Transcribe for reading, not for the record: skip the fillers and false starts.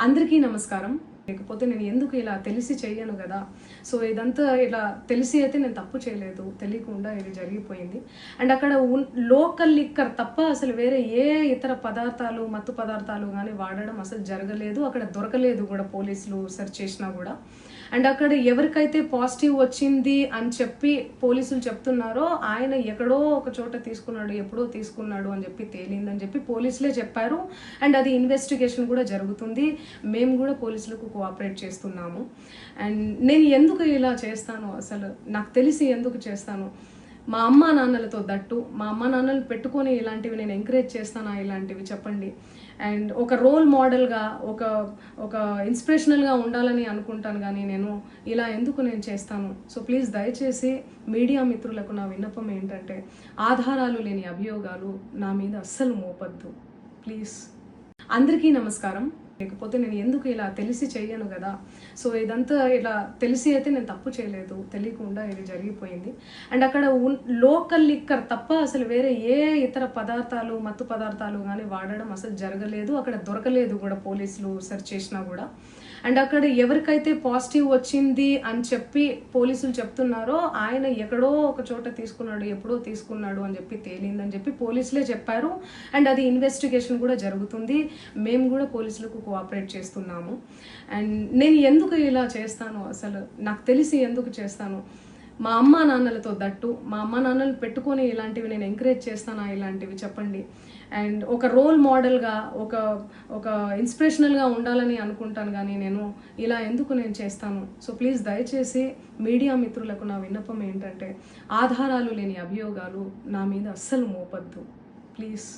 అందరికీ నమస్కారం. లేకపోతే నేను ఎందుకు ఇలా తెలిసి చెయ్యను కదా. సో ఇదంతా ఇలా తెలిసి అయితే నేను తప్పు చేయలేదు, తెలియకుండా ఇది జరిగిపోయింది. అండ్ అక్కడ లోకల్ లిక్కర్ తప్ప అసలు వేరే ఏ ఇతర పదార్థాలు, మత్తు పదార్థాలు కానీ వాడడం అసలు జరగలేదు. అక్కడ దొరకలేదు కూడా, పోలీసులు సెర్చ్ చేసినా కూడా. అండ్ అక్కడ ఎవరికైతే పాజిటివ్ వచ్చింది అని చెప్పి పోలీసులు చెప్తున్నారో ఆయన ఎక్కడో ఒక చోట తీసుకున్నాడు, ఎప్పుడో తీసుకున్నాడు అని చెప్పి తేలిందని చెప్పి పోలీసులే చెప్పారు. అండ్ అది ఇన్వెస్టిగేషన్ కూడా జరుగుతుంది. మేము కూడా పోలీసులకు కోఆపరేట్ చేస్తున్నాము. అండ్ నేను ఎందుకు ఇలా చేస్తాను, అసలు నాకు తెలిసి ఎందుకు చేస్తాను, మా అమ్మ నాన్నలతో దట్టు మా అమ్మ నాన్నలు పెట్టుకొని ఇలాంటివి నేను ఎంకరేజ్ చేస్తానా, ఇలాంటివి చెప్పండి. అండ్ ఒక రోల్ మోడల్గా, ఒక ఇన్స్పిరేషనల్గా ఉండాలని అనుకుంటాను, కానీ నేను ఇలా ఎందుకు నేను చేస్తాను. సో ప్లీజ్ దయచేసి మీడియా మిత్రులకు నా విన్నపం ఏంటంటే, ఆధారాలు లేని అభియోగాలు నా మీద అస్సలు మోపద్దు ప్లీజ్. అందరికీ నమస్కారం. లేకపోతే నేను ఎందుకు ఇలా తెలిసి చెయ్యను కదా. సో ఇదంతా ఇలా తెలిసి అయితే నేను తప్పు చేయలేదు, తెలియకుండా ఇది జరిగిపోయింది. అండ్ అక్కడ లోకల్ లిక్కర్ తప్ప అసలు వేరే ఏ ఇతర పదార్థాలు, మత్తు పదార్థాలు కానీ వాడడం అసలు జరగలేదు. అక్కడ దొరకలేదు కూడా, పోలీసులు సెర్చ్ చేసినా కూడా. అండ్ అక్కడ ఎవరికైతే పాజిటివ్ వచ్చింది అని చెప్పి పోలీసులు చెప్తున్నారో ఆయన ఎక్కడో ఒక చోట తీసుకున్నాడు, ఎప్పుడో తీసుకున్నాడు అని చెప్పి తేలిందని చెప్పి పోలీసులే చెప్పారు. అండ్ అది ఇన్వెస్టిగేషన్ కూడా జరుగుతుంది. మేము కూడా పోలీసులకు కోఆపరేట్ చేస్తున్నాము. అండ్ నేను ఎందుకు ఇలా చేస్తాను, అసలు నాకు తెలిసి ఎందుకు చేస్తాను, మా అమ్మ నాన్నలతో దట్టు మా అమ్మ నాన్నలు పెట్టుకొని ఇలాంటివి నేను ఎంకరేజ్ చేస్తానా, ఇలాంటివి చెప్పండి. అండ్ ఒక రోల్ మోడల్గా, ఒక ఇన్స్పిరేషనల్గా ఉండాలని అనుకుంటాను, కానీ నేను ఇలా ఎందుకు నేను చేస్తాను. సో ప్లీజ్ దయచేసి మీడియా మిత్రులకు నా విన్నపం ఏంటంటే, ఆధారాలు లేని అభియోగాలు నా మీద అస్సలు మోపద్దు ప్లీజ్.